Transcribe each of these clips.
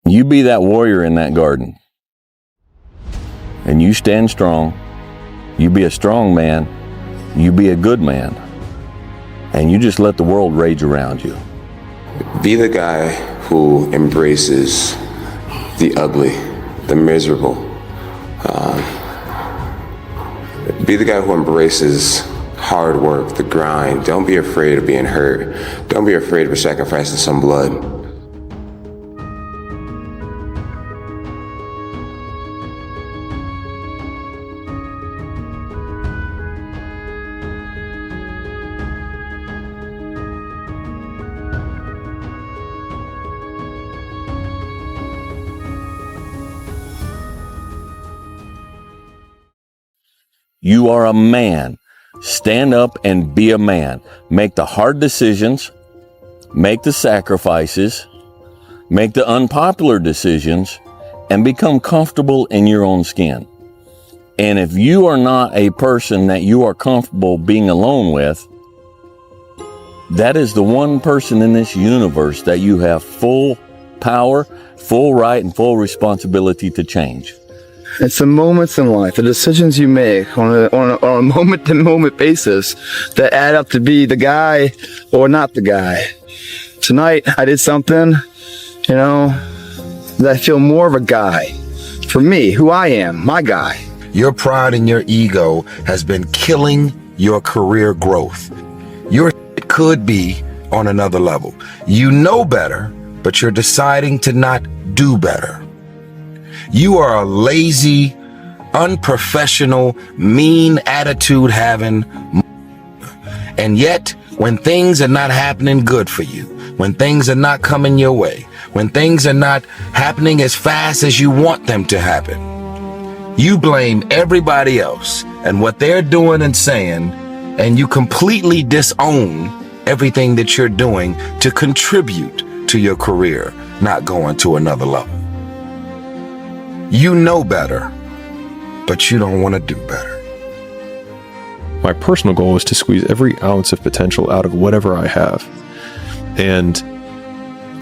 You be that warrior in that garden. And you stand strong. You be a strong man. You be a good man. And you just let the world rage around you. Be the guy who embraces the ugly, the miserable. Be the guy who embraces hard work, the grind. Don't be afraid of being hurt. Don't be afraid of sacrificing some blood. You are a man. Stand up and be a man. Make the hard decisions. Make the sacrifices. Make the unpopular decisions. And become comfortable in your own skin. And if you are not a person that you are comfortable being alone with, that is the one person in this universe that you have full power, full right, and full responsibility to change. It's the moments in life, the decisions you make on a moment-to-moment basis that add up to be the guy or not the guy. Tonight, I did something, that I feel more of a guy. For me, who I am, my guy. Your pride and your ego has been killing your career growth. Your could be on another level. You know better, but you're deciding to not do better. You are a lazy, unprofessional, mean attitude having, and yet when things are not happening good for you, when things are not coming your way, when things are not happening as fast as you want them to happen, you blame everybody else and what they're doing and saying, and you completely disown everything that you're doing to contribute to your career not going to another level. You know better, but you don't want to do better. My personal goal is to squeeze every ounce of potential out of whatever I have. And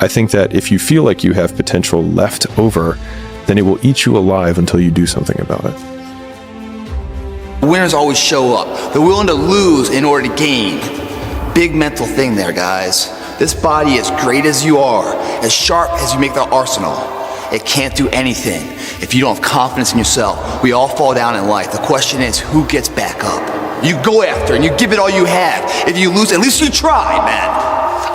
I think that if you feel like you have potential left over, then it will eat you alive until you do something about it. Winners always show up. They're willing to lose in order to gain. Big mental thing there, guys. This body, as great as you are, as sharp as you make the arsenal, it can't do anything if you don't have confidence in yourself. We all fall down in life. The question is, who gets back up? You go after and you give it all you have. If you lose, at least you tried, man.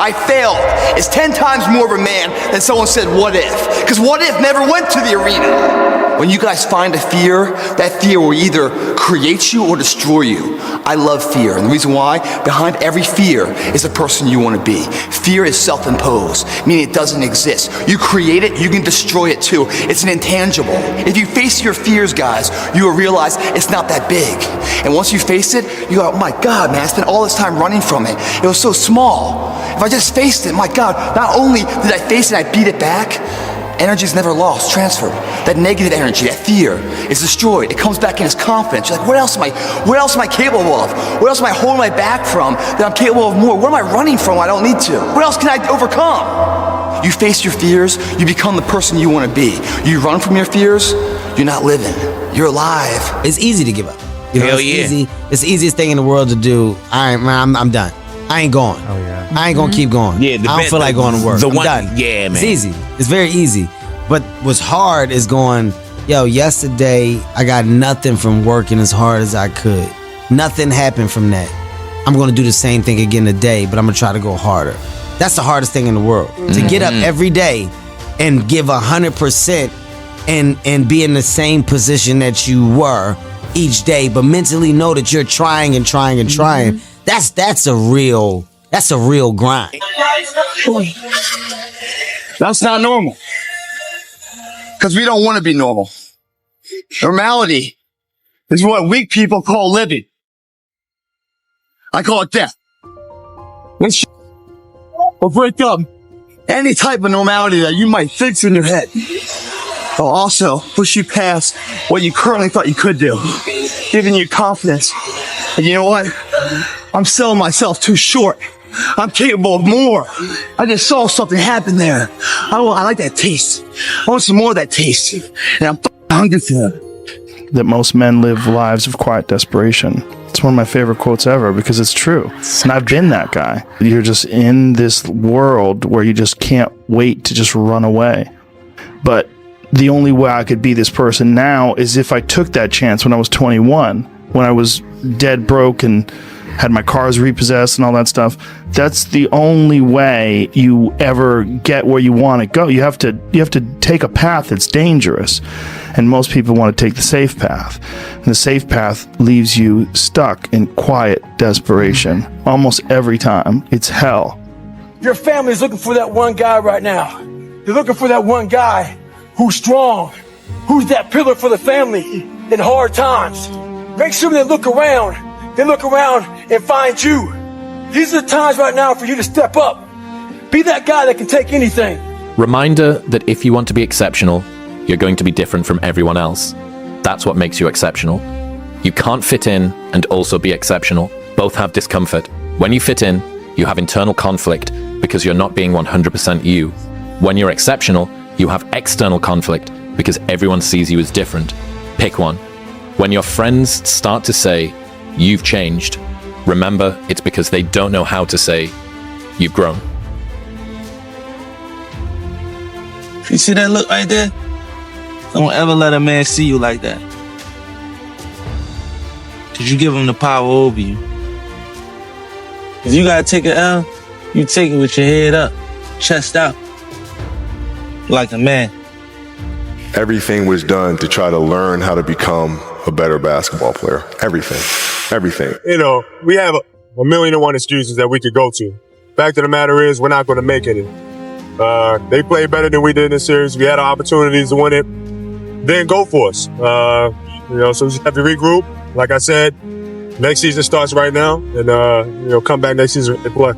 I failed. It's 10 times more of a man than someone said, what if? Because what if never went to the arena. When you guys find a fear, that fear will either create you or destroy you. I love fear, and the reason why, behind every fear is the person you want to be. Fear is self-imposed, meaning it doesn't exist. You create it, you can destroy it too. It's an intangible. If you face your fears, guys, you will realize it's not that big. And once you face it, you go, oh my God, man, I spent all this time running from it. It was so small. If I just faced it, my God, not only did I face it, I beat it back. Energy is never lost, transferred. That negative energy, that fear is destroyed. It comes back in as confidence. You're like, what else am I capable of? What else am I holding my back from that I'm capable of more? What am I running from I don't need to? What else can I overcome? You face your fears, you become the person you want to be. You run from your fears, you're not living. You're alive. It's easy to give up. Hell yeah. It's the easiest thing in the world to do. I'm done. I ain't going. Oh yeah. I ain't gonna keep going. Yeah, I don't feel like going to work. I'm done. Yeah, man. It's easy. It's very easy. But what's hard is going, yesterday I got nothing from working as hard as I could. Nothing happened from that. I'm gonna do the same thing again today, but I'm gonna try to go harder. That's the hardest thing in the world. To get up every day and give 100% and be in the same position that you were each day, but mentally know that you're trying and trying and trying. That's a real grind. That's not normal. Because we don't want to be normal. Normality is what weak people call living. I call it death. This will break up any type of normality that you might fix in your head. It'll also push you past what you currently thought you could do, giving you confidence. And you know what? I'm selling myself too short. I'm capable of more. I just saw something happen there. I like that taste. I want some more of that taste. And I'm hungry for it. That most men live lives of quiet desperation. It's one of my favorite quotes ever because it's true. And I've been that guy. You're just in this world where you just can't wait to just run away. But the only way I could be this person now is if I took that chance when I was 21, when I was dead broke and had my cars repossessed and all that stuff. That's the only way you ever get where you want to go. You have to take a path that's dangerous, and most people want to take the safe path. And the safe path leaves you stuck in quiet desperation almost every time. It's hell. Your family's looking for that one guy right now. They're looking for that one guy who's strong, who's that pillar for the family in hard times. Make sure they look around. They look around and find you. These are the times right now for you to step up. Be that guy that can take anything. Reminder that if you want to be exceptional, you're going to be different from everyone else. That's what makes you exceptional. You can't fit in and also be exceptional. Both have discomfort. When you fit in, you have internal conflict because you're not being 100% you. When you're exceptional, you have external conflict because everyone sees you as different. Pick one. When your friends start to say, "You've changed," remember it's because they don't know how to say, "You've grown." You see that look right there? Don't ever let a man see you like that. Cause you give him the power over you. If you gotta take an L, you take it with your head up, chest out. Like a man. Everything was done to try to learn how to become a better basketball player. Everything. You know, we have a million and one excuses that we could go to. Fact of the matter is, we're not going to make any. They played better than we did in this series. We had our opportunities to win it. Then go for us. So we just have to regroup. Like I said, next season starts right now, and come back next season and play.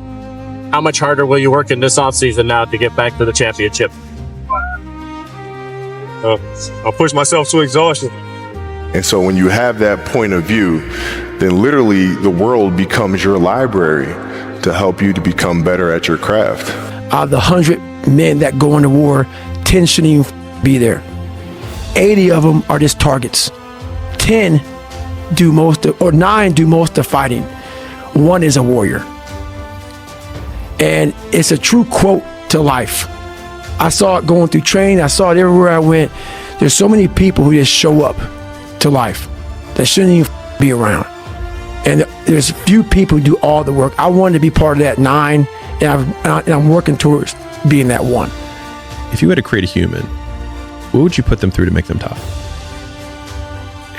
How much harder will you work in this offseason now to get back to the championship? I'll push myself to exhaustion. And so when you have that point of view, then literally the world becomes your library to help you to become better at your craft. Out of the 100 men that go into war, 10 shouldn't even be there. 80 of them are just targets. 10 do most of, or 9 do most of fighting. 1 is a warrior. And it's a true quote to life. I saw it going through training. I saw it everywhere I went. There's so many people who just show up to life that shouldn't even be around. And there's few people who do all the work. I wanted to be part of that 9, and I'm working towards being that 1. If you had to create a human, what would you put them through to make them tough?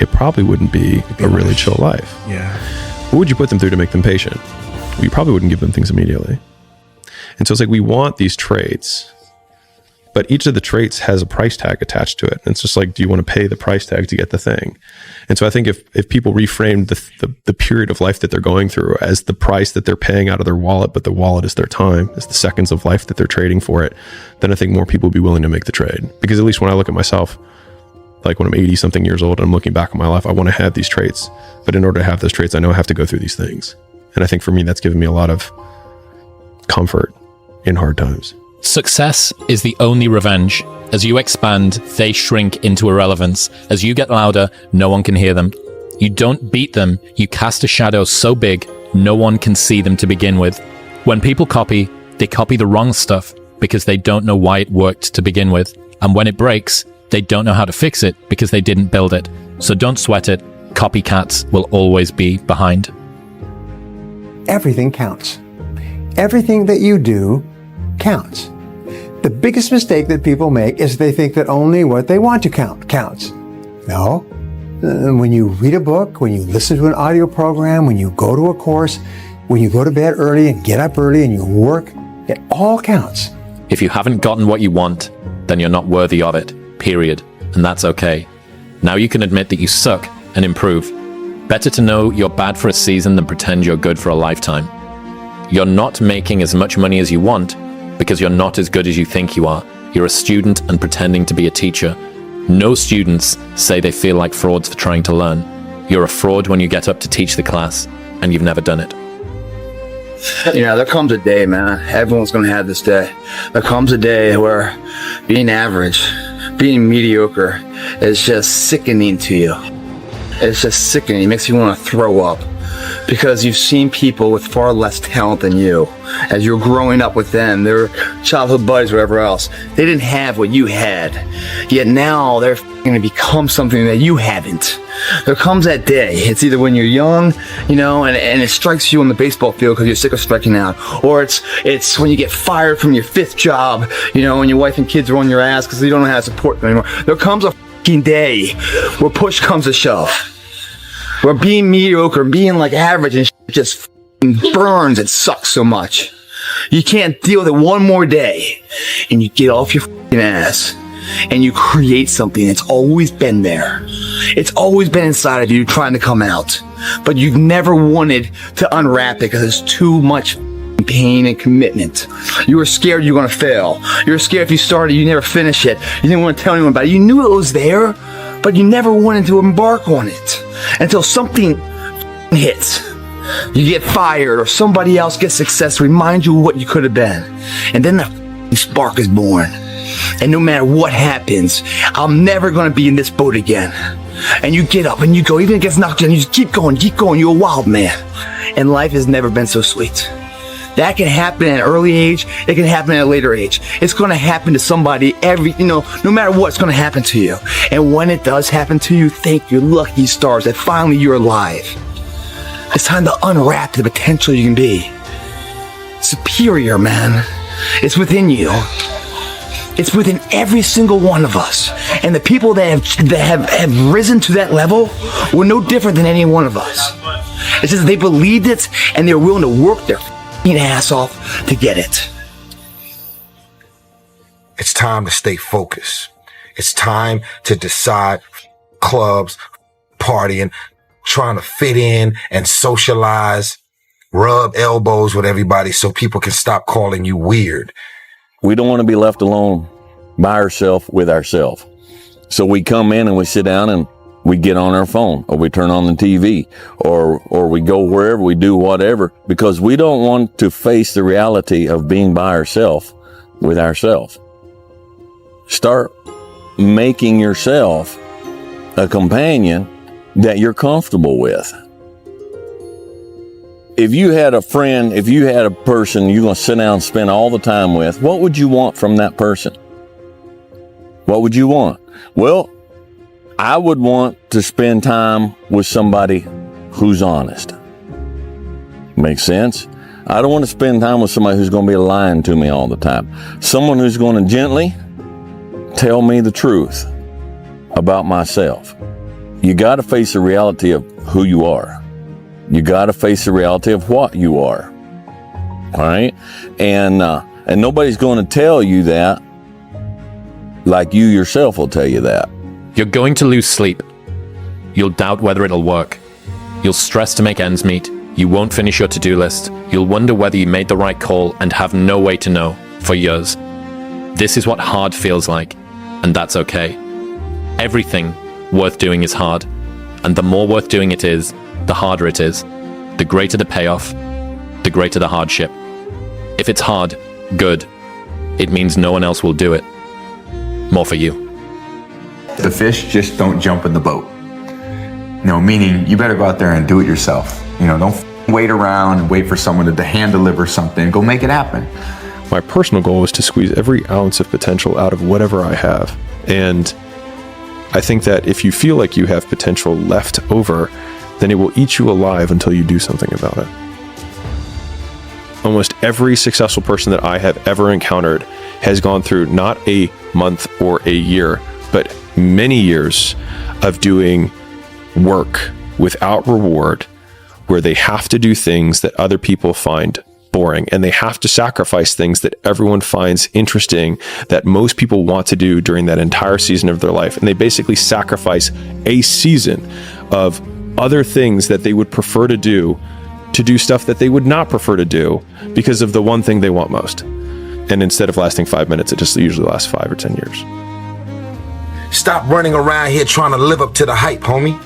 It probably wouldn't be a really chill life. Yeah. What would you put them through to make them patient? You probably wouldn't give them things immediately. And so it's like we want these traits, but each of the traits has a price tag attached to it. And it's just like, do you want to pay the price tag to get the thing? And so I think if people reframed the period of life that they're going through as the price that they're paying out of their wallet, but the wallet is their time, is the seconds of life that they're trading for it, then I think more people would be willing to make the trade. Because at least when I look at myself, like when I'm 80 something years old and I'm looking back on my life, I want to have these traits. But in order to have those traits, I know I have to go through these things. And I think for me, that's given me a lot of comfort in hard times. Success is the only revenge. As you expand, they shrink into irrelevance. As you get louder, no one can hear them. You don't beat them, you cast a shadow so big, no one can see them to begin with. When people copy, they copy the wrong stuff because they don't know why it worked to begin with. And when it breaks, they don't know how to fix it because they didn't build it. So don't sweat it. Copycats will always be behind. Everything counts. Everything that you do counts. The biggest mistake that people make is they think that only what they want to count counts. No. When you read a book, when you listen to an audio program, when you go to a course, when you go to bed early and get up early and you work, it all counts. If you haven't gotten what you want, then you're not worthy of it, period. And that's okay. Now you can admit that you suck and improve. Better to know you're bad for a season than pretend you're good for a lifetime. You're not making as much money as you want because you're not as good as you think you are. You're a student and pretending to be a teacher. No students say they feel like frauds for trying to learn. You're a fraud when you get up to teach the class and you've never done it. There comes a day, man. Everyone's going to have this day. There comes a day where being average, being mediocre is just sickening to you. It's just sickening. It makes you want to throw up because you've seen people with far less talent than you. As you're growing up with them, their childhood buddies, whatever else, they didn't have what you had. Yet now they're going to become something that you haven't. There comes that day. It's either when you're young, you know, and it strikes you on the baseball field because you're sick of striking out, or it's when you get fired from your 5th job, you know, and your wife and kids are on your ass because you don't know how to support them anymore. There comes a day where push comes to shove, where being mediocre, being like average and just burns and sucks so much. You can't deal with it one more day, and you get off your ass and you create something that's always been there. It's always been inside of you trying to come out, but you've never wanted to unwrap it because it's too much pain and commitment. You were scared you were going to fail. You were scared if you started, you never finish it. You didn't want to tell anyone about it. You knew it was there, but you never wanted to embark on it until something hits. You get fired or somebody else gets success, remind you of what you could have been. And then the spark is born. And no matter what happens, I'm never going to be in this boat again. And you get up and you go, even if it gets knocked down, you just keep going. You're a wild man. And life has never been so sweet. That can happen at an early age. It can happen at a later age. It's going to happen to somebody no matter what, it's going to happen to you. And when it does happen to you, thank your lucky stars that finally you're alive. It's time to unwrap the potential you can be. Superior, man. It's within you. It's within every single one of us. And the people that have risen to that level were no different than any one of us. It's just they believed it and they were willing to work their ass off to get it. It's time to stay focused. It's time to decide clubs, partying, trying to fit in and socialize, rub elbows with everybody so people can stop calling you weird. We don't want to be left alone by ourselves with ourselves. So we come in and we sit down and we get on our phone, or we turn on the TV, or we go wherever, we do whatever, because we don't want to face the reality of being by ourselves with ourselves. Start making yourself a companion that you're comfortable with. If you had a friend, if you had a person you're going to sit down and spend all the time with, what would you want from that person? What would you want? Well, I would want to spend time with somebody who's honest. Makes sense? I don't want to spend time with somebody who's going to be lying to me all the time. Someone who's going to gently tell me the truth about myself. You got to face the reality of who you are. You got to face the reality of what you are. All right? And nobody's going to tell you that like you yourself will tell you that. You're going to lose sleep. You'll doubt whether it'll work. You'll stress to make ends meet. You won't finish your to-do list. You'll wonder whether you made the right call and have no way to know for years. This is what hard feels like, and that's okay. Everything worth doing is hard, and the more worth doing it is, the harder it is. The greater the payoff, the greater the hardship. If it's hard, good. It means no one else will do it. More for you. The fish just don't jump in the boat. Meaning you better go out there and do it yourself. Don't wait around and wait for someone to hand deliver something. Go make it happen. My personal goal is to squeeze every ounce of potential out of whatever I have. And I think that if you feel like you have potential left over, then it will eat you alive until you do something about it. Almost every successful person that I have ever encountered has gone through not a month or a year, but many years of doing work without reward, where they have to do things that other people find boring, and they have to sacrifice things that everyone finds interesting, that most people want to do during that entire season of their life. And they basically sacrifice a season of other things that they would prefer to do stuff that they would not prefer to do because of the one thing they want most. And instead of lasting 5 minutes, it just usually lasts 5 or 10 years. Stop running around here trying to live up to the hype, homie.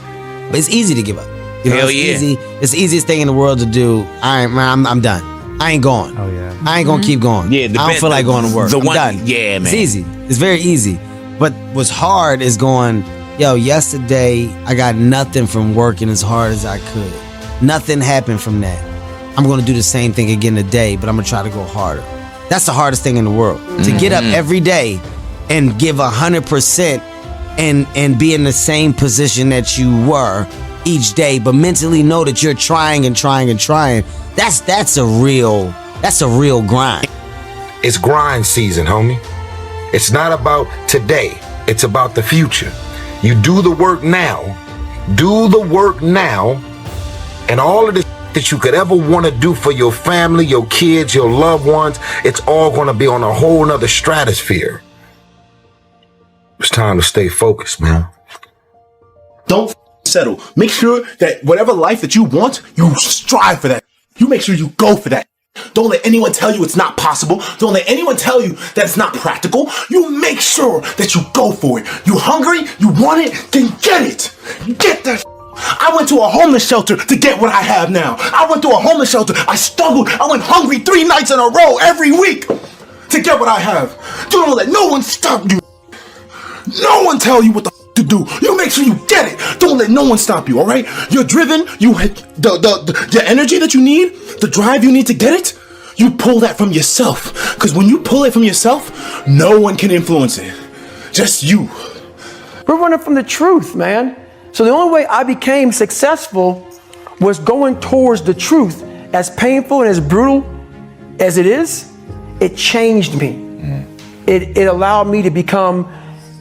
But it's easy to give up. Hell it's yeah. Easy. It's the easiest thing in the world to do. I'm done. I ain't going. Oh yeah. I ain't gonna keep going. Yeah, I don't feel like going to work. I'm done. Yeah, man. It's easy. It's very easy. But what's hard is going, yo, yesterday I got nothing from working as hard as I could. Nothing happened from that. I'm going to do the same thing again today, but I'm going to try to go harder. That's the hardest thing in the world. To get up every day and give 100% and be in the same position that you were each day, but mentally know that you're trying and trying and trying. That's a real grind. It's grind season, homie. It's not about today. It's about the future. You do the work now. Do the work now, and all of the that you could ever want to do for your family, your kids, your loved ones, it's all going to be on a whole nother stratosphere. It's time to stay focused, man. Don't settle. Make sure that whatever life that you want, you strive for that. You make sure you go for that. Don't let anyone tell you it's not possible. Don't let anyone tell you that it's not practical. You make sure that you go for it. You hungry? You want it? Then get it. Get that. I went to a homeless shelter to get what I have now. I went to a homeless shelter. I struggled. I went hungry 3 nights in a row every week to get what I have. Don't let no one stop you. No one tell you what the to do. You make sure you get it. Don't let no one stop you, all right? You're driven. The energy that you need, the drive you need to get it, you pull that from yourself. Because when you pull it from yourself, no one can influence it. Just you. We're running from the truth, man. So the only way I became successful was going towards the truth. As painful and as brutal as it is, it changed me. It allowed me to become,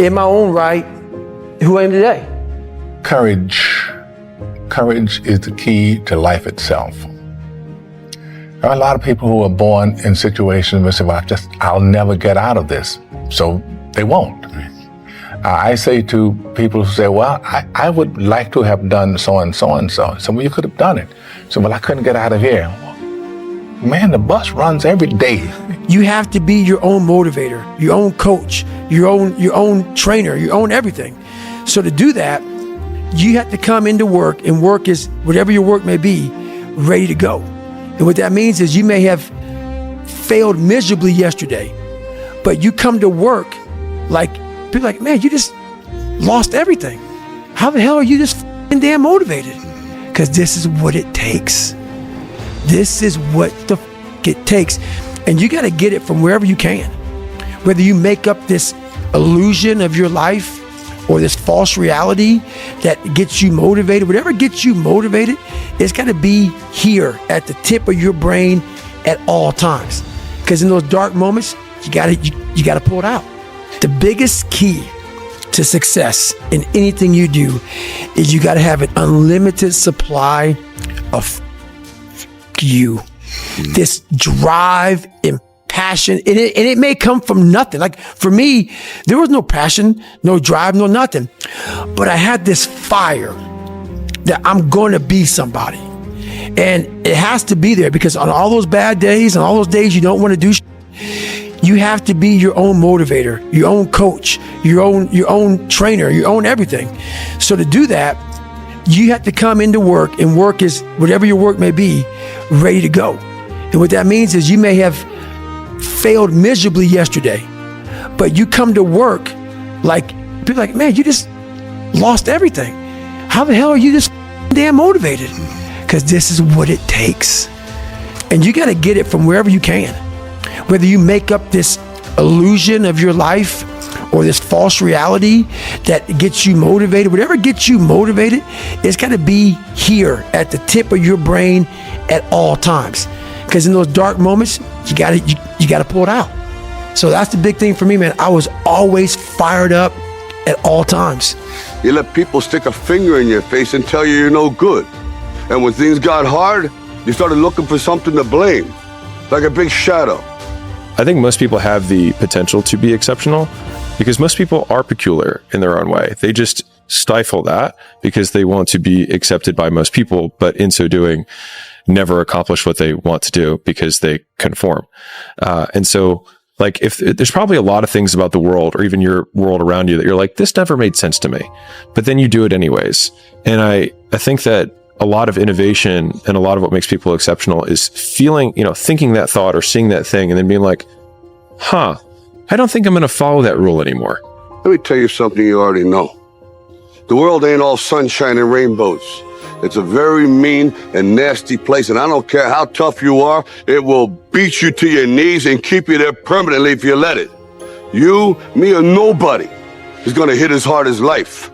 in my own right, who I am today. Courage. Courage is the key to life itself. There are a lot of people who are born in situations where they say, I'll never get out of this. So they won't. I say to people who say, well, I would like to have done so and so and so. So, well, you could have done it. So, well, I couldn't get out of here. Man, the bus runs every day. You have to be your own motivator, your own coach, your own trainer, your own everything. So to do that, you have to come into work, and work is whatever your work may be, ready to go. And what that means is you may have failed miserably yesterday, but you come to work like, people are like, man, you just lost everything. How the hell are you just damn motivated? Because this is what it takes. This is what the it takes. And you got to get it from wherever you can. Whether you make up this illusion of your life or this false reality that gets you motivated, whatever gets you motivated, it's got to be here at the tip of your brain at all times. Because in those dark moments, you got to pull it out. The biggest key to success in anything you do is you got to have an unlimited supply of you. This drive and passion, and it may come from nothing. Like for me, there was no passion, no drive, no nothing. But I had this fire that I'm going to be somebody. And it has to be there because on all those bad days and all those days you don't want to do you have to be your own motivator, your own coach, your own trainer, your own everything. So to do that, you have to come into work, and work is whatever your work may be, ready to go. And what that means is you may have failed miserably yesterday, but you come to work like, people are like, man, you just lost everything. How the hell are you just damn motivated? Because this is what it takes. And you got to get it from wherever you can. Whether you make up this illusion of your life or this false reality that gets you motivated, whatever gets you motivated, it's got to be here at the tip of your brain at all times. Because in those dark moments, you got to pull it out. So that's the big thing for me, man. I was always fired up at all times. You let people stick a finger in your face and tell you you're no good. And when things got hard, you started looking for something to blame, like a big shadow. I think most people have the potential to be exceptional because most people are peculiar in their own way. They just stifle that because they want to be accepted by most people, but in so doing, never accomplish what they want to do because they conform. And so, like, if there's probably a lot of things about the world or even your world around you that you're like, this never made sense to me, but then you do it anyways. And I think that a lot of innovation and a lot of what makes people exceptional is feeling, thinking that thought or seeing that thing and then being like, I don't think I'm going to follow that rule anymore. Let me tell you something you already know. The world ain't all sunshine and rainbows. It's a very mean and nasty place, and I don't care how tough you are, it will beat you to your knees and keep you there permanently if you let it. You, me, or nobody is gonna hit as hard as life.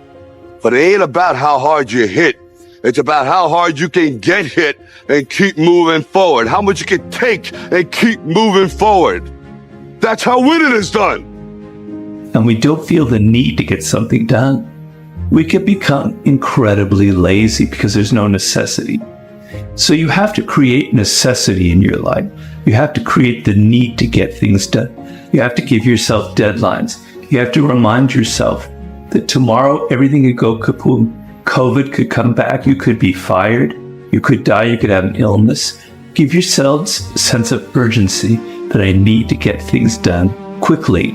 But it ain't about how hard you hit. It's about how hard you can get hit and keep moving forward. How much you can take and keep moving forward. That's how winning is done. And we don't feel the need to get something done. We can become incredibly lazy because there's no necessity. So you have to create necessity in your life. You have to create the need to get things done. You have to give yourself deadlines. You have to remind yourself that tomorrow everything could go kaboom. COVID could come back. You could be fired. You could die. You could have an illness. Give yourselves a sense of urgency that I need to get things done quickly.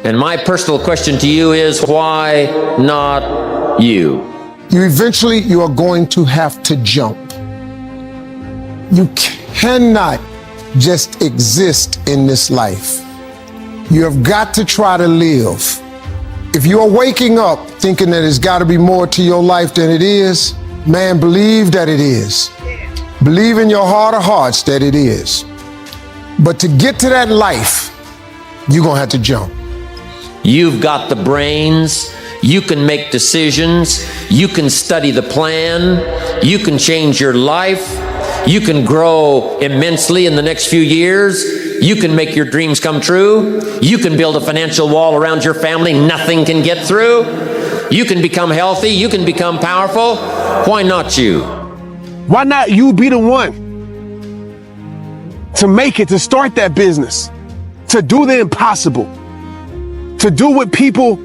And my personal question to you is, why not you? You are going to have to jump. You cannot just exist in this life. You have got to try to live. If you are waking up thinking that there's got to be more to your life than it is, man, believe that it is. Believe in your heart of hearts that it is. But to get to that life, you're going to have to jump. You've got the brains. You can make decisions. You can study the plan. You can change your life. You can grow immensely in the next few years. You can make your dreams come true. You can build a financial wall around your family nothing can get through. You can become healthy. You can become powerful. Why not you? Why not you be the one to make it, to start that business, to do the impossible, to do what people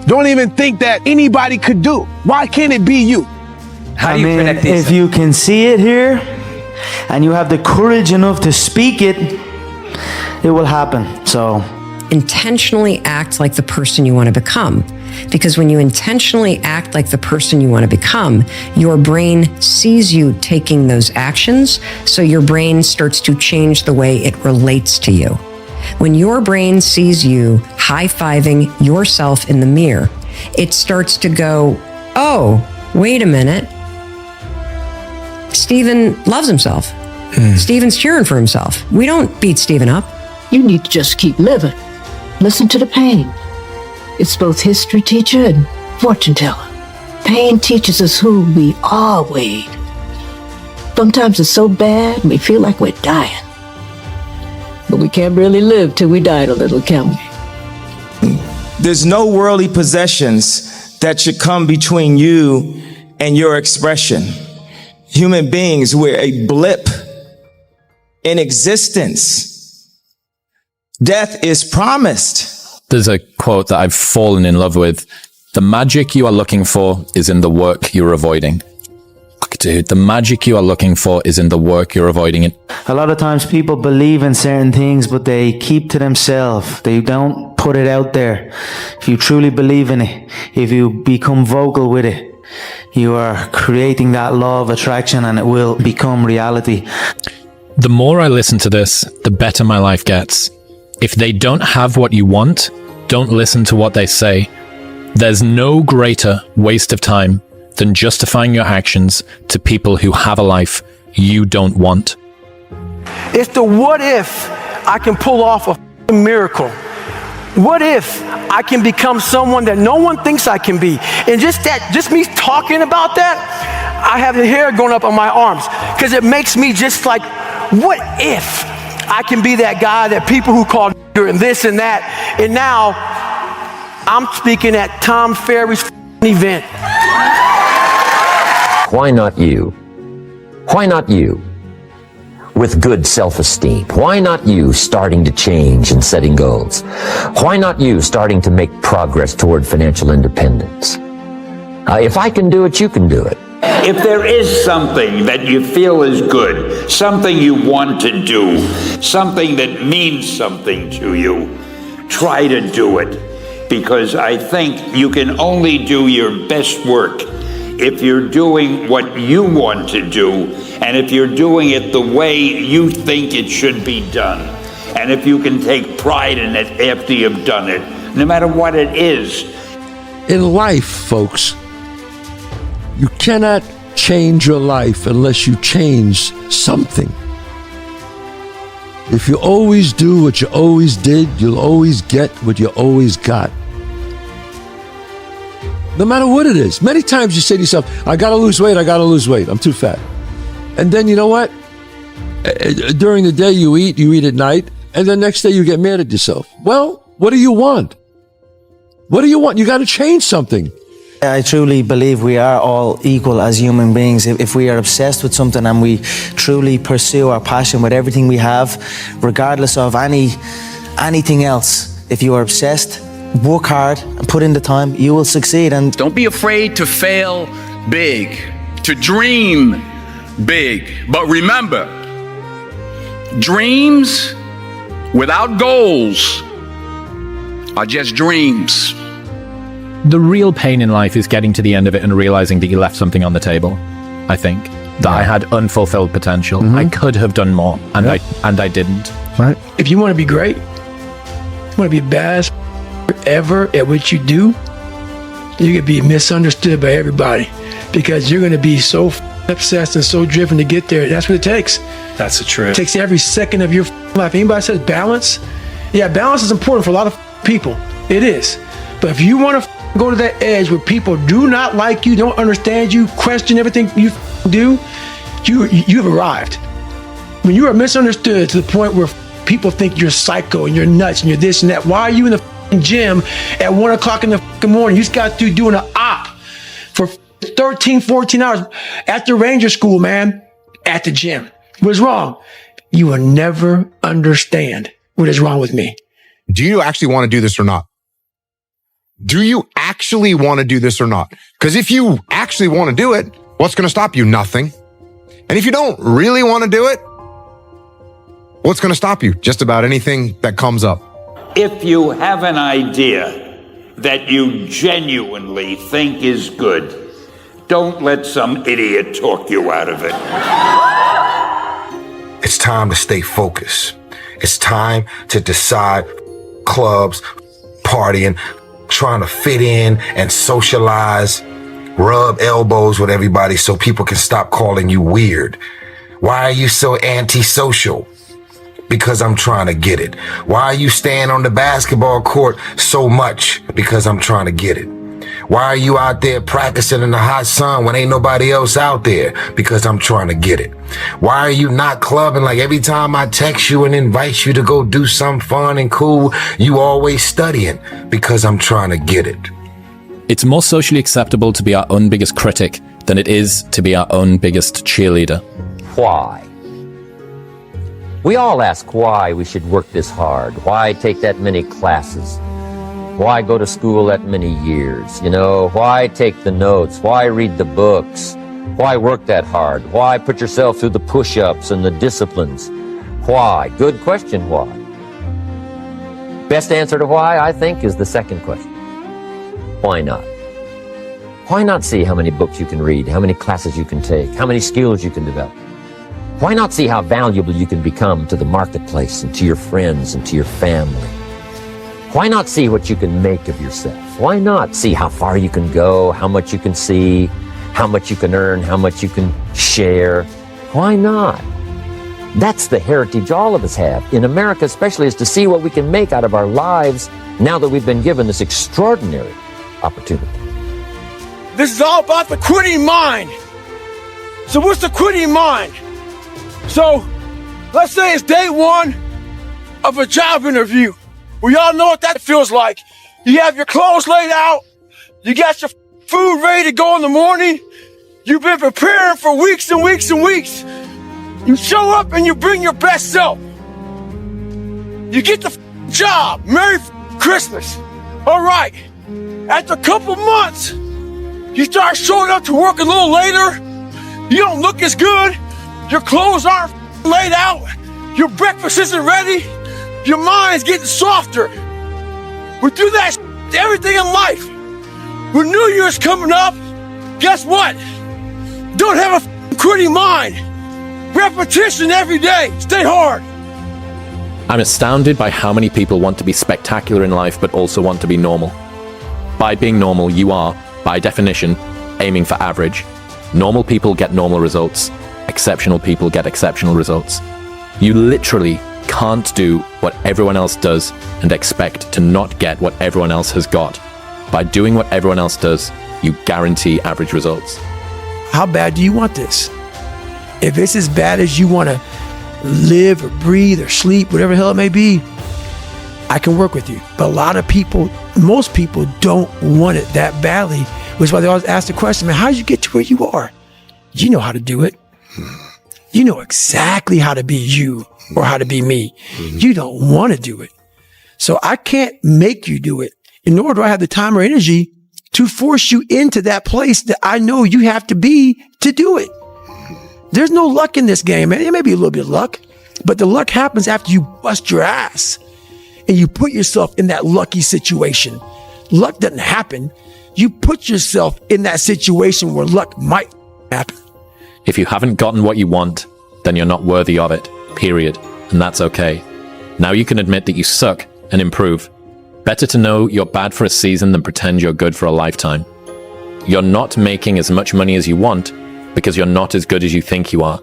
don't even think that anybody could do? Why can't it be you? How do you predict this? If you can see it here and you have the courage enough to speak it, it will happen. So intentionally act like the person you want to become. Because when you intentionally act like the person you want to become, your brain sees you taking those actions, so your brain starts to change the way it relates to you. When your brain sees you high-fiving yourself in the mirror, it starts to go, oh, wait a minute. Steven loves himself. Steven's cheering for himself. We don't beat Steven up. You need to just keep living. Listen to the pain. It's both history teacher and fortune teller. Pain teaches us who we are, Wade. Sometimes it's so bad we feel like we're dying. But we can't really live till we die a little, can we? There's no worldly possessions that should come between you and your expression. Human beings, we're a blip in existence. Death is promised. There's a quote that I've fallen in love with. The magic you are looking for is in the work you're avoiding. Dude, the magic you are looking for is in the work you're avoiding. a lot of times people believe in certain things, but they keep to themselves. They don't put it out there. If you truly believe in it, if you become vocal with it, you are creating that law of attraction and it will become reality. The more I listen to this, the better my life gets. If they don't have what you want, don't listen to what they say. There's no greater waste of time than justifying your actions to people who have a life you don't want. It's the what if I can pull off a miracle. What if I can become someone that no one thinks I can be? And just me talking about that, I have the hair going up on my arms because it makes me just like, what if I can be that guy that people who call and this and that, and now I'm speaking at Tom Ferry's event. Why not you? Why not you? With good self-esteem. Why not you starting to change and setting goals? Why not you starting to make progress toward financial independence? If I can do it, you can do it. If there is something that you feel is good, something you want to do, something that means something to you, try to do it. Because I think you can only do your best work if you're doing what you want to do, and if you're doing it the way you think it should be done. And if you can take pride in it after you've done it, no matter what it is. In life, folks, you cannot change your life unless you change something. If you always do what you always did, you'll always get what you always got. No matter what it is. Many times you say to yourself, I gotta lose weight, I'm too fat. And then you know what? During the day you eat at night, and the next day you get mad at yourself. Well, what do you want? What do you want? You gotta change something. I truly believe we are all equal as human beings. If we are obsessed with something and we truly pursue our passion with everything we have, regardless of anything else, if you are obsessed, work hard and put in the time, you will succeed. And don't be afraid to fail big, to dream big. But remember, dreams without goals are just dreams. The real pain in life is getting to the end of it and realizing that you left something on the table. I think that I had unfulfilled potential. I could have done more, and I didn't. Right. If you want to be great, you want to be the best ever at what you do, you're gonna be misunderstood by everybody because you're gonna be so obsessed and so driven to get there. That's what it takes. That's the truth. It takes every second of your life. Anybody says balance? Yeah, balance is important for a lot of people. It is. But if you want to go to that edge where people do not like you, don't understand you, question everything you do, you've arrived. When you are misunderstood to the point where people think you're psycho and you're nuts and you're this and that, why are you in the gym at 1 o'clock in the morning? You just got through doing an op for 13, 14 hours at the Ranger School, man, at the gym. What's wrong? You will never understand what is wrong with me. Do you actually want to do this or not? Do you actually want to do this or not? Because if you actually want to do it, what's going to stop you? Nothing. And if you don't really want to do it, what's going to stop you? Just about anything that comes up. If you have an idea that you genuinely think is good, don't let some idiot talk you out of it. It's time to stay focused. It's time to decide clubs, partying, trying to fit in and socialize, rub elbows with everybody so people can stop calling you weird. Why are you so antisocial? Because I'm trying to get it. Why are you staying on the basketball court so much? Because I'm trying to get it. Why are you out there practicing in the hot sun when ain't nobody else out there? Because I'm trying to get it. Why are you not clubbing like every time I text you and invite you to go do something fun and cool, you always studying? Because I'm trying to get it. It's more socially acceptable to be our own biggest critic than it is to be our own biggest cheerleader. Why? We all ask why we should work this hard. Why take that many classes? Why go to school that many years? You know, why take the notes? Why read the books? Why work that hard? Why put yourself through the push-ups and the disciplines? Why? Good question, why? Best answer to why, I think, is the second question. Why not? Why not see how many books you can read, how many classes you can take, how many skills you can develop? Why not see how valuable you can become to the marketplace and to your friends and to your family? Why not see what you can make of yourself? Why not see how far you can go, how much you can see, how much you can earn, how much you can share? Why not? That's the heritage all of us have, in America especially, is to see what we can make out of our lives now that we've been given this extraordinary opportunity. This is all about the quitting mind. So what's the quitting mind? So let's say it's day one of a job interview. We all know what that feels like. You have your clothes laid out. You got your food ready to go in the morning. You've been preparing for weeks and weeks and weeks. You show up and you bring your best self. You get the job. Merry Christmas. All right. After a couple months, you start showing up to work a little later. You don't look as good. Your clothes aren't laid out. Your breakfast isn't ready. Your mind's getting softer. We do that to everything in life. When New Year's coming up, guess what? Don't have a quitting mind. Repetition every day. Stay hard. I'm astounded by how many people want to be spectacular in life but also want to be normal. By being normal, you are, by definition, aiming for average. Normal people get normal results. Exceptional people get exceptional results. You literally can't do what everyone else does and expect to not get what everyone else has got. By doing what everyone else does, you guarantee average results. How bad do you want this? If it's as bad as you want to live or breathe or sleep, whatever the hell it may be, I can work with you. But a lot of people, most people don't want it that badly, which is why they always ask the question, man, how did you get to where you are? You know how to do it. You know exactly how to be you or how to be me. You don't want to do it. So I can't make you do it. And nor do I have the time or energy to force you into that place that I know you have to be to do it. There's no luck in this game, man. It may be a little bit of luck, but the luck happens after you bust your ass and you put yourself in that lucky situation. Luck doesn't happen. You put yourself in that situation where luck might happen. If you haven't gotten what you want, then you're not worthy of it, period. And that's okay. Now you can admit that you suck and improve. Better to know you're bad for a season than pretend you're good for a lifetime. You're not making as much money as you want because you're not as good as you think you are.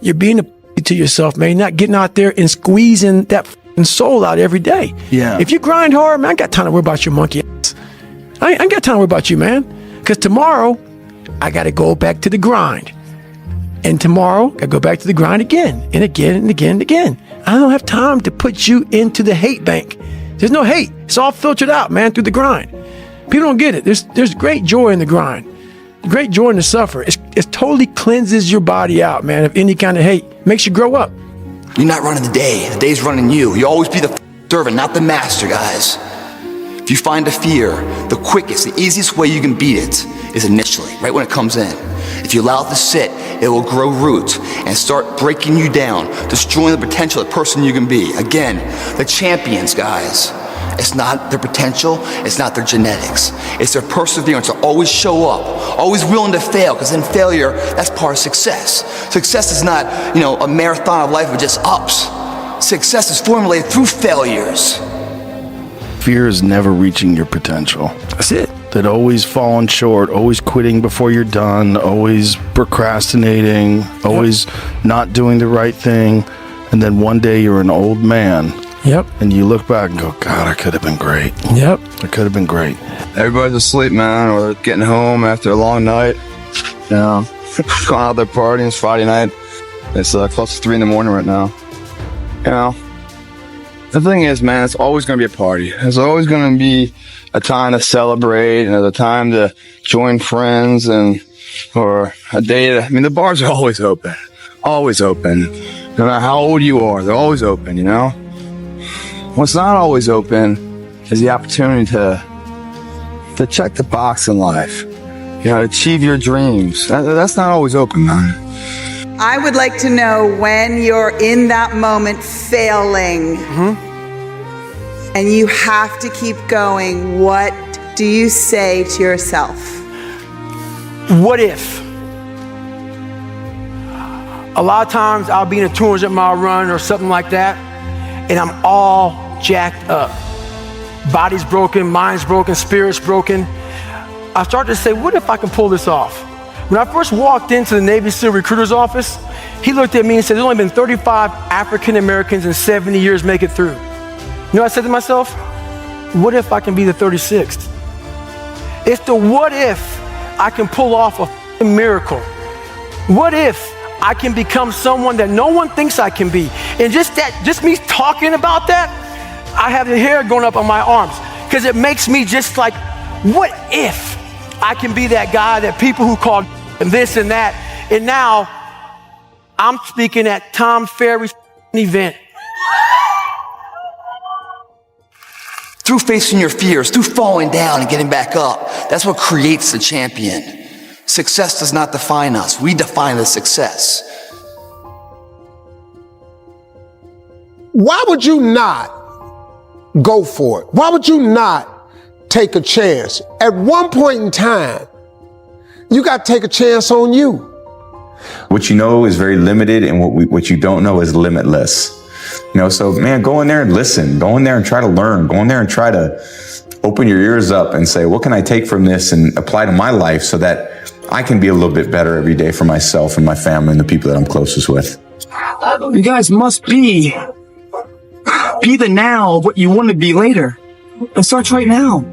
You're being a to yourself, man. You're not getting out there and squeezing that soul out every day. Yeah. If you grind hard, man, I ain't got time to worry about your monkey ass. I ain't got time to worry about you, man. Because tomorrow, I got to go back to the grind. And tomorrow, I go back to the grind again and again and again and again. I don't have time to put you into the hate bank. There's no hate. It's all filtered out, man, through the grind. People don't get it. There's great joy in the grind. Great joy in the suffer. It totally cleanses your body out, man, of any kind of hate. Makes you grow up. You're not running the day. The day's running you. You always be the servant, not the master, guys. If you find a fear, the quickest, the easiest way you can beat it is initially, right when it comes in. If you allow it to sit, it will grow roots and start breaking you down, destroying the potential of the person you can be. Again, the champions, guys. It's not their potential, it's not their genetics. It's their perseverance to always show up, always willing to fail, because in failure, that's part of success. Success is not, a marathon of life with just ups. Success is formulated through failures. Fear is never reaching your potential. That's it. That always falling short, always quitting before you're done, always procrastinating, always not doing the right thing. And then one day you're an old man. Yep. And you look back and go, God, I could have been great. Yep. I could have been great. Everybody's asleep, man, or they're getting home after a long night. Going out there partying. It's Friday night. It's close to 3 a.m. right now. The thing is, man, it's always going to be a party. There's always going to be a time to celebrate and a time to join friends or a day the bars are always open. Always open. No matter how old you are, they're always open, What's not always open is the opportunity to check the box in life. Achieve your dreams. That's not always open, man. I would like to know when you're in that moment failing and you have to keep going, what do you say to yourself? What if? A lot of times I'll be in a 200-mile run or something like that, and I'm all jacked up. Body's broken, mind's broken, spirit's broken. I started to say, what if I can pull this off? When I first walked into the Navy SEAL recruiter's office, he looked at me and said, there's only been 35 African Americans in 70 years make it through. You know what I said to myself? What if I can be the 36th? It's the what if I can pull off a miracle. What if I can become someone that no one thinks I can be? And just me talking about that, I have the hair going up on my arms because it makes me just like, what if I can be that guy that people who call this and that, and now I'm speaking at Tom Ferry's event. Through facing your fears, through falling down and getting back up, that's what creates the champion. Success does not define us. We define the success. Why would you not go for it? Why would you not take a chance? At one point in time, you got to take a chance on you. What you know is very limited, and what you don't know is limitless. So man, go in there and listen. Go in there and try to learn. Go in there and try to open your ears up and say, what can I take from this and apply to my life so that I can be a little bit better every day for myself and my family and the people that I'm closest with. You guys must be the now of what you want to be later. It starts right now.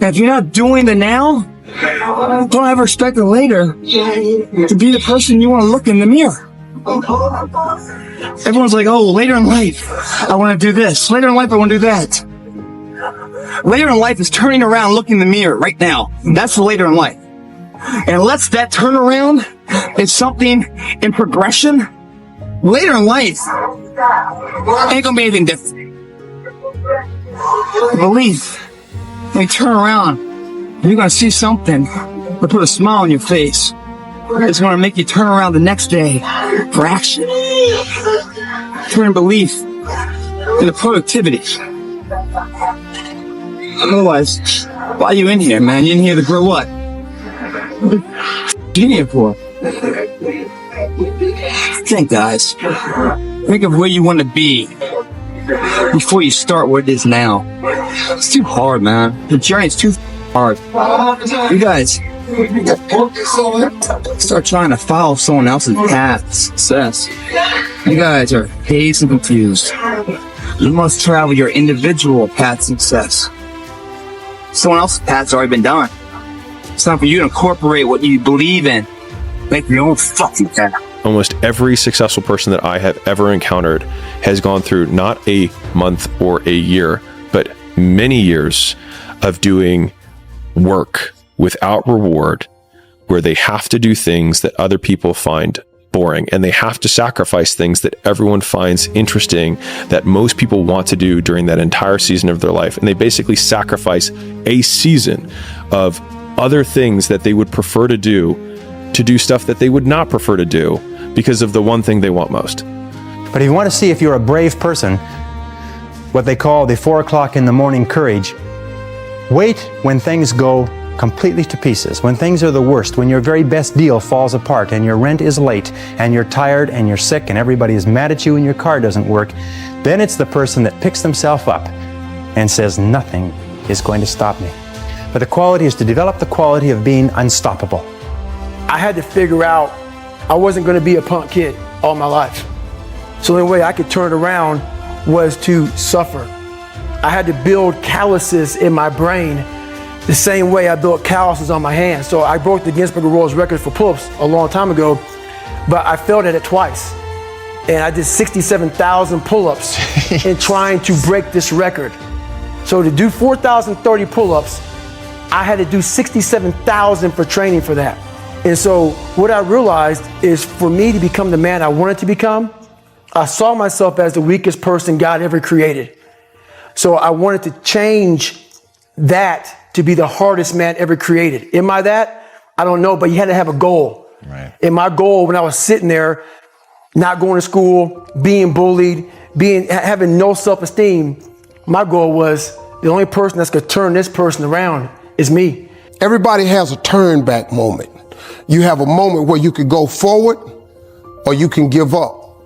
If you're not doing the now, don't ever expect the later to be the person you want to look in the mirror. Everyone's like, oh, later in life, I want to do this. Later in life, I want to do that. Later in life is turning around, looking in the mirror right now. That's the later in life. And unless that turnaround is something in progression, later in life ain't gonna be anything different. Belief, when you turn around, you're gonna see something that put a smile on your face. It's gonna make you turn around the next day for action. Turn belief into productivity. Otherwise, why are you in here, man? You in here to grow what? What are you in here for? Think, guys. Think of where you want to be before you start where it is now. It's too hard, man. The journey's too hard. You guys start trying to follow someone else's path to success. You guys are dazed and confused. You must travel your individual path to success. Someone else's path's already been done. It's time for you to incorporate what you believe in. Make your own fucking path. Almost every successful person that I have ever encountered has gone through not a month or a year, but many years of doing work without reward, where they have to do things that other people find boring, and they have to sacrifice things that everyone finds interesting, that most people want to do during that entire season of their life. And they basically sacrifice a season of other things that they would prefer to do stuff that they would not prefer to do because of the one thing they want most. But if you want to see if you're a brave person, what they call the 4 o'clock in the morning courage, wait when things go completely to pieces, when things are the worst, when your very best deal falls apart and your rent is late and you're tired and you're sick and everybody is mad at you and your car doesn't work, then it's the person that picks themselves up and says, nothing is going to stop me. But the quality is to develop the quality of being unstoppable. I had to figure out I wasn't going to be a punk kid all my life. So the only way I could turn it around was to suffer. I had to build calluses in my brain the same way I built calluses on my hands. So I broke the Guinness Book of World Records for pull-ups a long time ago, but I failed at it twice. And I did 67,000 pull-ups in trying to break this record. So to do 4,030 pull-ups, I had to do 67,000 for training for that. And so what I realized is for me to become the man I wanted to become, I saw myself as the weakest person God ever created. So I wanted to change that to be the hardest man ever created. Am I that? I don't know, but you had to have a goal. Right. And my goal when I was sitting there, not going to school, being bullied, having no self-esteem, my goal was the only person that's going to turn this person around is me. Everybody has a turn back moment. You have a moment where you could go forward or you can give up.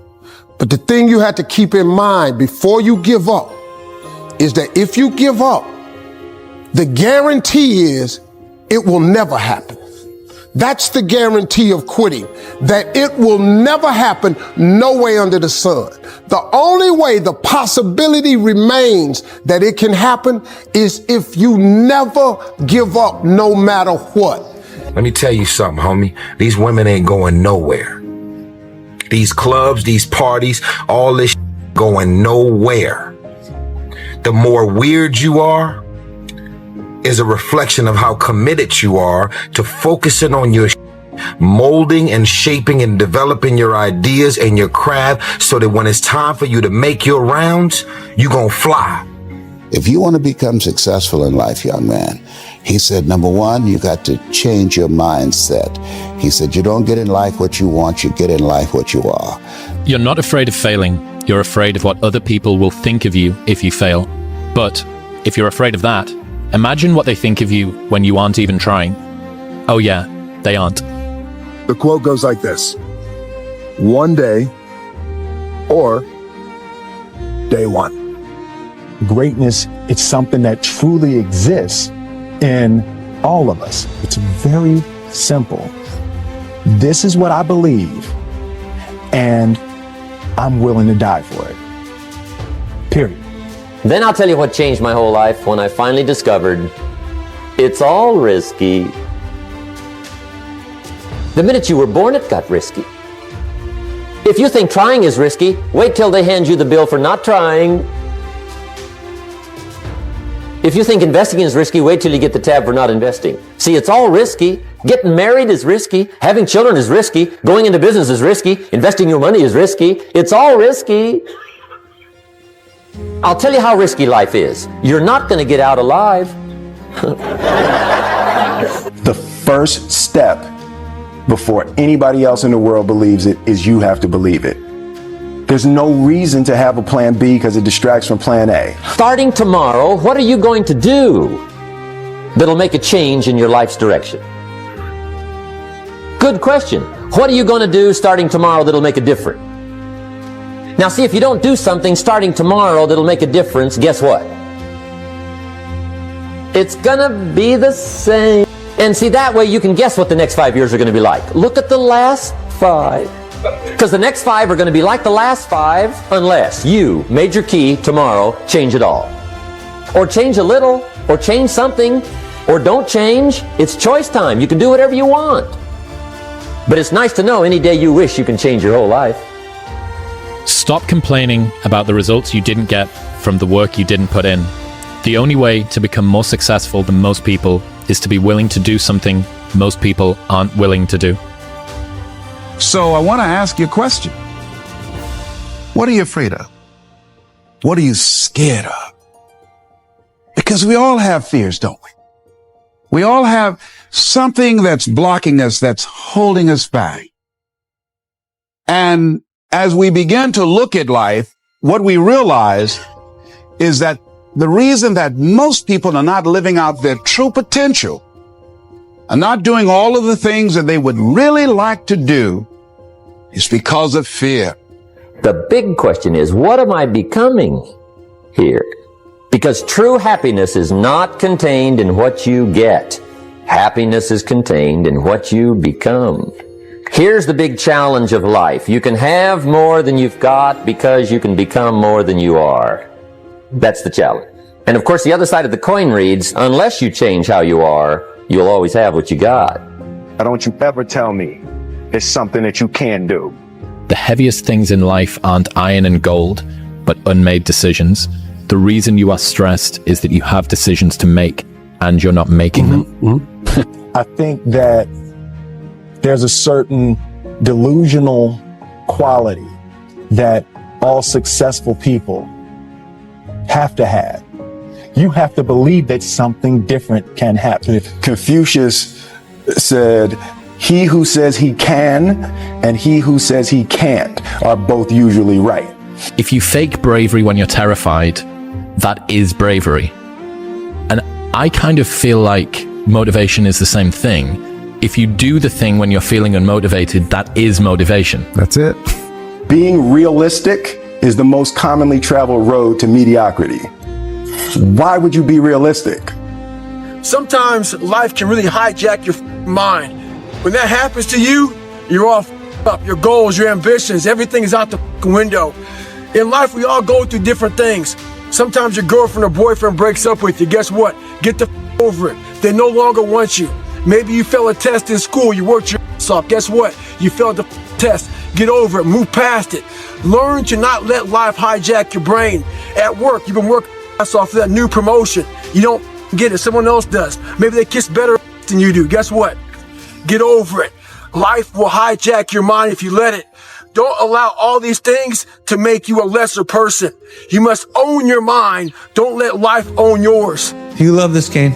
But the thing you have to keep in mind before you give up is that if you give up, the guarantee is it will never happen. That's the guarantee of quitting, that it will never happen, no way under the sun. The only way the possibility remains that it can happen is if you never give up, no matter what. Let me tell you something, homie. These women ain't going nowhere. These clubs, these parties, all this going nowhere. The more weird you are is a reflection of how committed you are to focusing on your molding and shaping and developing your ideas and your craft so that when it's time for you to make your rounds, you gonna fly. If you want to become successful in life, young man, he said, number one, you got to change your mindset. He said, you don't get in life what you want, you get in life what you are. You're not afraid of failing. You're afraid of what other people will think of you if you fail. But if you're afraid of that, imagine what they think of you when you aren't even trying. Oh yeah, they aren't. The quote goes like this: one day or day one. Greatness, it's something that truly exists in all of us. It's very simple. This is what I believe, and I'm willing to die for it. Period. Then I'll tell you what changed my whole life when I finally discovered it's all risky. The minute you were born, it got risky. If you think trying is risky, wait till they hand you the bill for not trying. If you think investing is risky, wait till you get the tab for not investing. See, it's all risky. Getting married is risky. Having children is risky. Going into business is risky. Investing your money is risky. It's all risky. I'll tell you how risky life is. You're not going to get out alive. The first step before anybody else in the world believes it is you have to believe it. There's no reason to have a plan B because it distracts from plan A. Starting tomorrow, what are you going to do that'll make a change in your life's direction? Good question. What are you going to do starting tomorrow that'll make a difference? Now see, if you don't do something starting tomorrow that'll make a difference, guess what? It's gonna be the same. And see, that way you can guess what the next 5 years are gonna be like. Look at the last 5. Because the next 5 are gonna be like the last 5 unless you, major key, tomorrow, change it all. Or change a little, or change something, or don't change. It's choice time. You can do whatever you want. But it's nice to know any day you wish you can change your whole life. Stop complaining about the results you didn't get from the work you didn't put in. The only way to become more successful than most people is to be willing to do something most people aren't willing to do. So I want to ask you a question. What are you afraid of? What are you scared of? Because we all have fears, don't we? We all have something that's blocking us, that's holding us back. And as we begin to look at life, what we realize is that the reason that most people are not living out their true potential, are not doing all of the things that they would really like to do, is because of fear. The big question is, what am I becoming here? Because true happiness is not contained in what you get. Happiness is contained in what you become. Here's the big challenge of life. You can have more than you've got because you can become more than you are. That's the challenge. And of course, the other side of the coin reads, unless you change how you are, you'll always have what you got. Don't you ever tell me it's something that you can do. The heaviest things in life aren't iron and gold, but unmade decisions. The reason you are stressed is that you have decisions to make and you're not making them. I think that there's a certain delusional quality that all successful people have to have. You have to believe that something different can happen. Confucius said, he who says he can and he who says he can't are both usually right. If you fake bravery when you're terrified, that is bravery. And I kind of feel like motivation is the same thing. If you do the thing when you're feeling unmotivated, that is motivation. That's it. Being realistic is the most commonly traveled road to mediocrity. Why would you be realistic? Sometimes life can really hijack your mind. When that happens to you, you're all up. Your goals, your ambitions, everything is out the window. In life, we all go through different things. Sometimes your girlfriend or boyfriend breaks up with you. Guess what? Get the over it. They no longer want you. Maybe you failed a test in school. You worked your ass off. Guess what? You failed the test. Get over it. Move past it. Learn to not let life hijack your brain. At work, you've been working your ass off for that new promotion. You don't get it. Someone else does. Maybe they kiss better than you do. Guess what? Get over it. Life will hijack your mind if you let it. Don't allow all these things to make you a lesser person. You must own your mind. Don't let life own yours. Do you love this game?